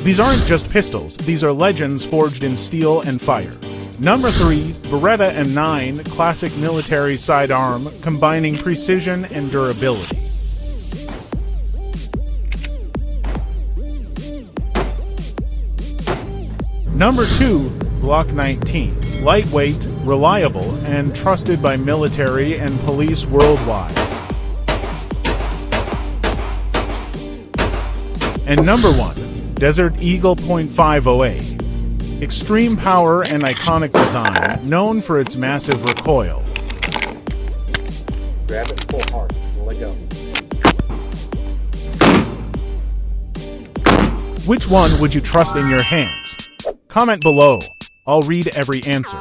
These aren't just pistols, these are legends forged in steel and fire. Number 3, Beretta M9, classic military sidearm, combining precision and durability. Number 2, Glock 19, lightweight, reliable, and trusted by military and police worldwide. And number 1, Desert Eagle .508, extreme power and iconic design, known for its massive recoil. Grab it full hard, let go. Which one would you trust in your hands? Comment below. I'll read every answer.